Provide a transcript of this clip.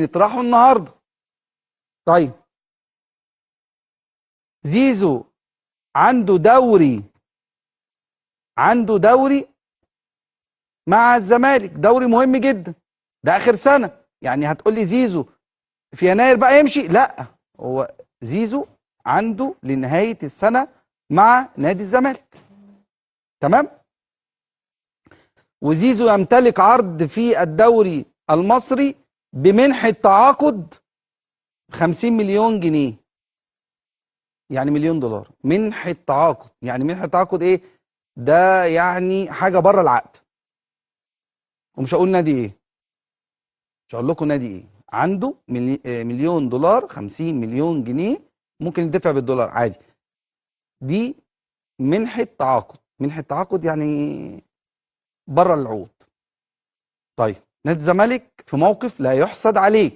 نطرحه النهارده. طيب زيزو عنده دوري مع الزمالك، دوري مهم جدا، ده اخر سنه. يعني هتقول لي زيزو في يناير بقى يمشي؟ لا، هو زيزو عنده لنهايه السنه مع نادي الزمالك. تمام. وزيزو يمتلك عرض في الدوري المصري بمنحة تعاقد 50 مليون جنيه، يعني مليون دولار. منحة تعاقد، يعني منحة تعاقد ايه ده؟ يعني حاجة بره العقد. ومش هقول نادي ايه، مش هقول لكم نادي ايه. عنده مليون دولار، 50 مليون جنيه، ممكن يدفع بالدولار عادي. دي منحة تعاقد. منحة تعاقد يعني بره العقود. طيب نادي الزمالك في موقف لا يحسد عليه.